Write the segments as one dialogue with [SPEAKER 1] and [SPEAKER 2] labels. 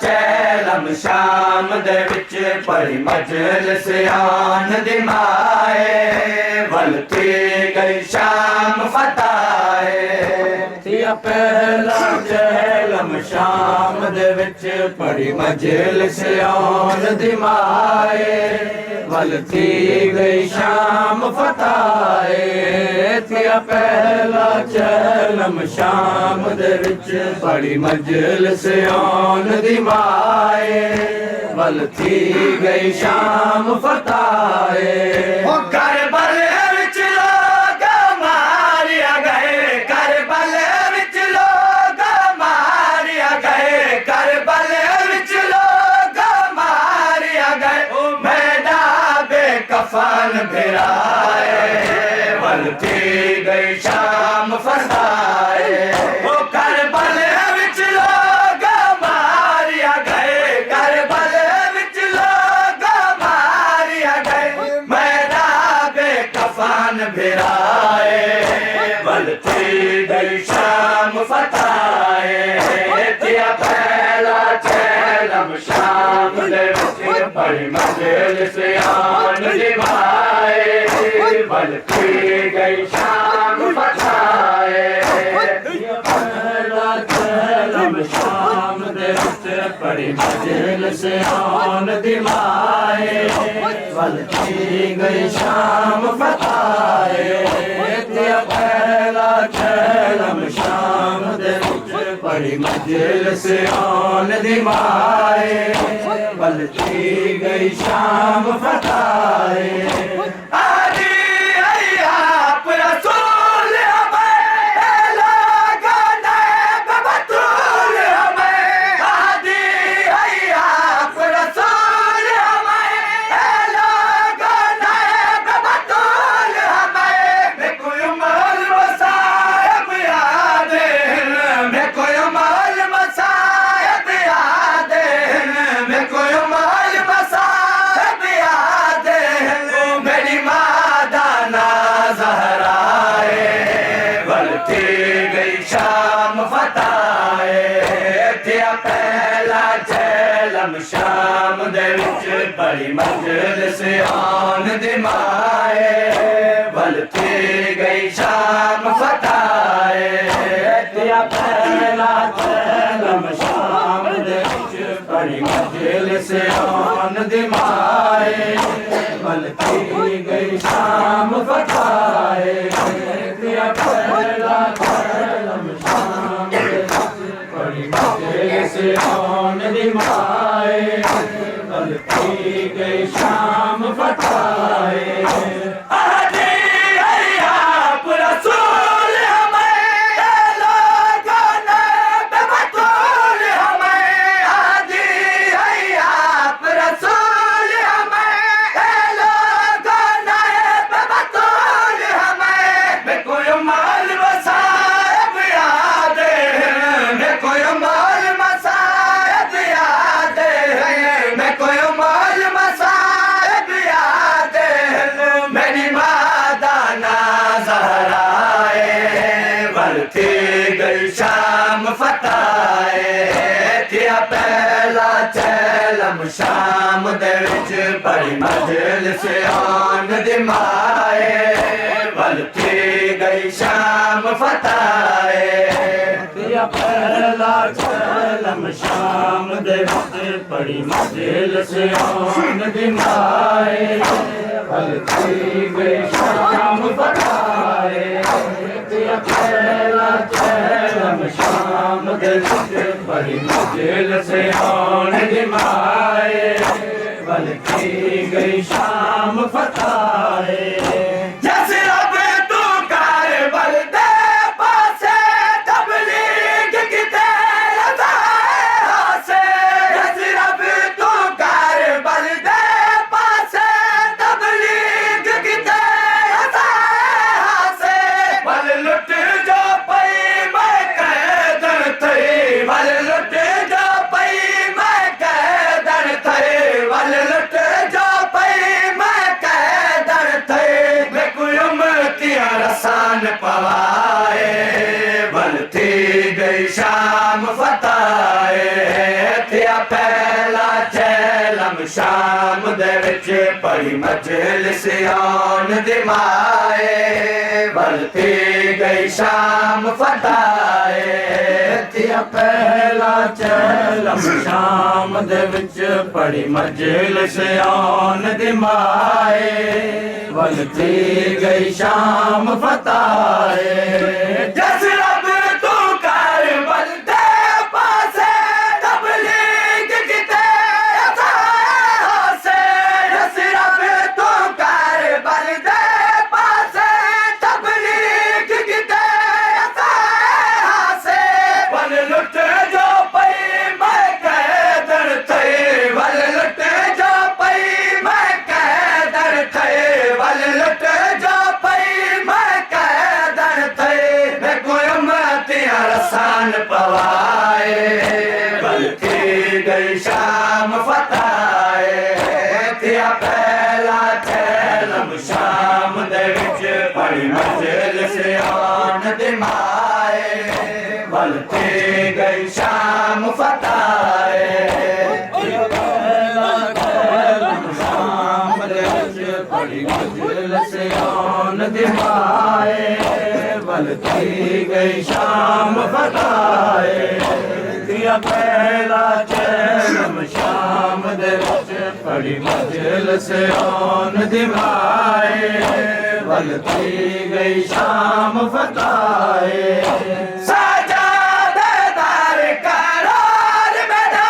[SPEAKER 1] चैलम शाम दे विच पढ़ी मजलिस आन दी माए वल थी गई शाम फताए थिया पहला चैलम शाम दे विच पढ़ी मजलिस आन दी माए वल थी गई शाम फताए थिया पहला चैलम शाम दे विच पढ़ी मजलिस आन दी माए वल थी गई शाम फताए करबल विच लोग मारिया गए करबल विच लोग मारिया गए करबल विच लोग मारिया गए मैदा बेकफन भिराए वल थी गई शाम फताए करबल विच लोग मारिया गए करबल विच लोग मारिया गए मैदा बेकफन भिराए वल थी गई शाम फताए थिया पहला चैलम शाम दे विच पढ़ी मजलिस आन दी माए वल थी गई शाम फताए पहला चैलम शाम दे विच पढ़ी मजलिस आन दी माए वल थी गई शाम फताए पहला चैलम शाम दे विच पढ़ी मजलिस आन दी माए वल थी गई शाम फताए शाम दे विच पढ़ी मजलिस आन दी माए वल थी गई शाम फताए थिया पहला चैलम शाम दे विच पढ़ी मजलिस आन दी माए वल थी गई शाम फताए थिया पहला चैलम शाम दे विच पढ़ी मजलिस आन दी माए वल थी गई शाम फताए थी गई शाम फताए थिया पहला चैलम शाम दे विच पढ़ी मजलिस आन दी माए वल थी गई शाम फताए थिया पहला चैलम शाम दे विच पढ़ी मजलिस आन दी माए वल थी गई शाम फताए पहला चैलम शाम दे विच पढ़ी मजलिस आन दी माए वल थी गई शाम फताए पवाए वल थी गई शाम फताए थिया विच पड़ी मजलिस आन दिमाए बलती गई शाम फताए थिया पहला चलम शाम दे विच पड़ी मजलिस आन दिमाए बलती गई शाम फताए जस रब तू कर बंदे पासे तबलीग किते से जस रब तू कर बंदे पासे तबलीग किते से वल लुट जो पई मैं कैदर थे वल लुट जो पई मैं कैदर थे वल लुट जो पई मैं कैदर थे मैं कोई मतिया रसान पवाए बल्कि गई शाम फताए थिया पहला चलम शाम दे विच पड़ी मजलिस आन दिमाए बल्कि गई शाम फताए थिया पहला चलम शाम दे विच पड़ी मजलिस आन दिमाए बल्कि गई शाम फताए थिया पहला चलम शाम दे विच पड़ी मजलिस आन दिमाए बल्कि गई शाम फताए साजादेदार करार मेरा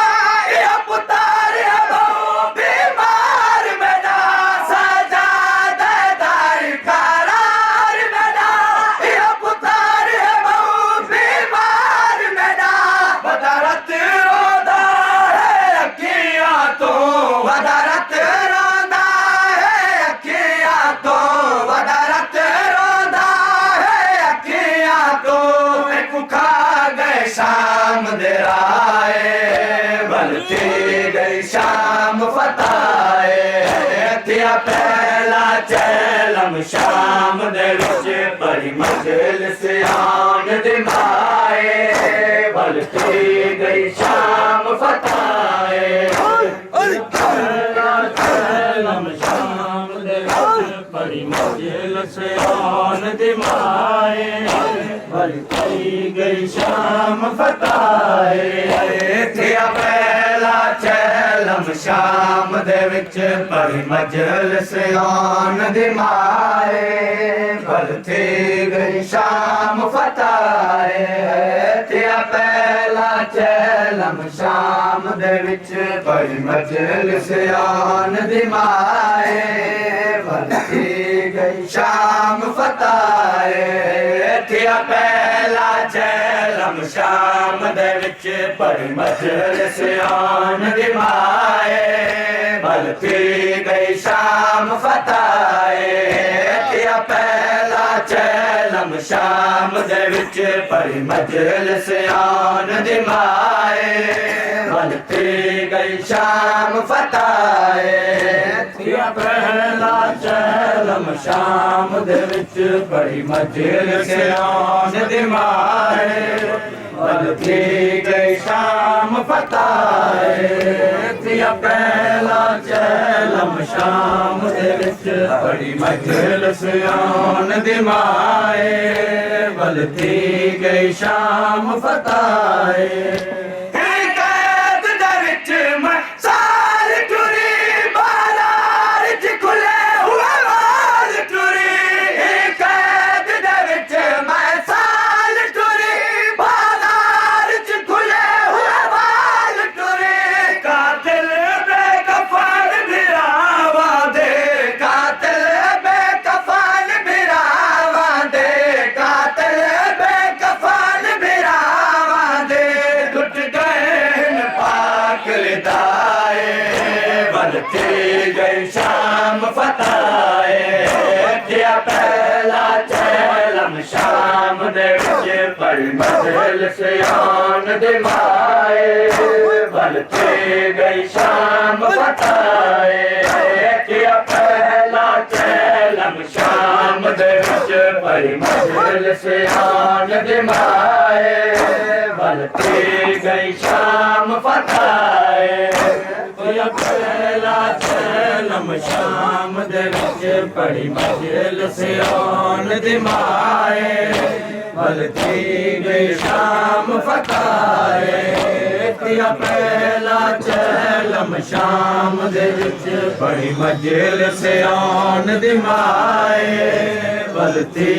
[SPEAKER 1] या पुतार अबो बीमार मेरा साजादेदार करार मेरा या पुतार अबो बीमार मेरा बदारत रोदा है अखियां तो बदारत रोदा है अखियां तो बदारत रोदा है अखियां तो एक खा गए शाम दे राए बलती गई शाम फताए थिया पहला चलम शाम दे विच पड़ी मजलिस आन दिमाए बलती गई शाम फताए पहला चलम शाम दे विच पड़ी मजलिस आन दिमाए बलती गई शाम फताए थिया पहला चलम शाम दे विच पड़ी मजलिस आन दिमाए बलती गई शाम फताए थिया पहला चलम शाम दे विच पड़ी मजलिस आन दिमाए बलती गई शाम फताए थिया पहला चलम शाम दे विच पड़ी मजलिस आन दिमाए बलती गई शाम फताए थिया पहला चलम शाम दे विच पड़ी मजलिस आन दिमाए बलती गई शाम फताए थिया पहला चलम शाम दे विच पड़ी मजलिस आन दिमाए बलती गई शाम फताए थिया पहला चलम शाम दे विच पड़ी मजलिस आन दिमाए बलती गई शाम फताए बलती गई शाम फताए थिया पहला चलम शाम दे विच पड़ी मजलिस आन दिमाए बलती गई शाम फताए थिया पहला चलम शाम दे विच बड़ी मंजिल से आन दिमाए बलती गई शाम फताए पहला चलम शाम दे विच बड़ी मंजिल से आन दिमाए बलती गई शाम फताए पहला चलम शाम दे विच बड़ी मंजिल से आन दिमाए बलती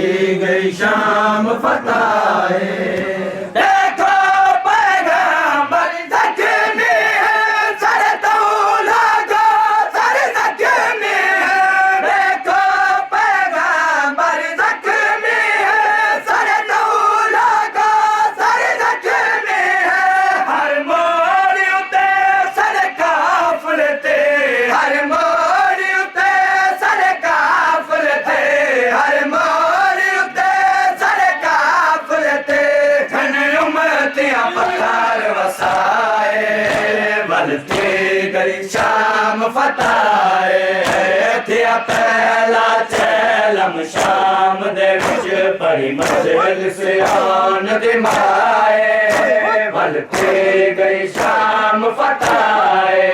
[SPEAKER 1] गई शाम फताए देखो पैगंबर ज़ख्मी है सर तौला को सर ज़ख्मी है देखो पैगंबर ज़ख्मी है सर तौला को सर ज़ख्मी है हर मोड़ उते सर काफिले हर मोड़ उते सर काफिले हर मोड़ उते सर काफिले धन उम्मतियां पत्थर वसाए बलती गई शाम फताए थिया पहला चलम शाम दे विच बड़ी मंजिल से आन दिमाए बलती गई शाम फताए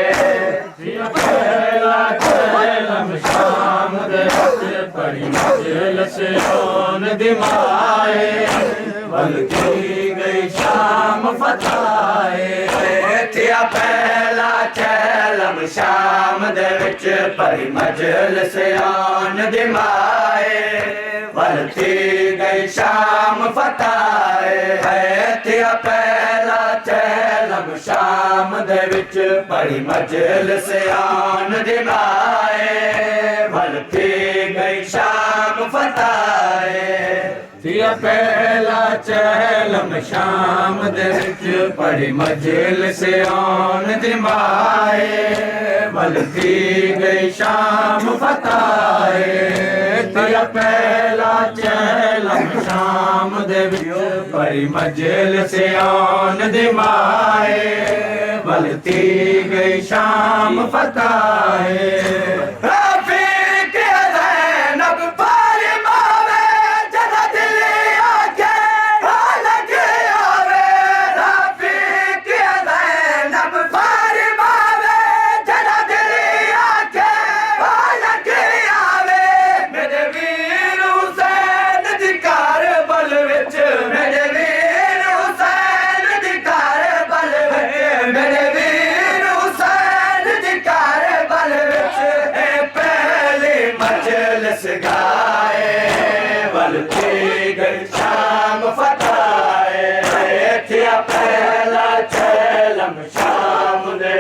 [SPEAKER 1] थिया पहला चलम शाम दे विच बड़ी मंजिल से आन दिमाए बलती गई शाम फताए थिया पहला चलम शाम दे विच बड़ी मंजिल से आन दिमाए बलती गई शाम फताए थिया पहला चलम शाम दे विच बड़ी मंजिल से आन दिमाए बलती गई शाम फताए थिया पहला चलम शाम दे विच बड़ी मंजिल से आन दिमाए बलती गई शाम फताए थिया पहला चलम शाम दे विच बड़ी मंजिल से आन दिमाए बलती गई शाम फताए बलती गई शाम फताए थिया पहला चलम शाम दे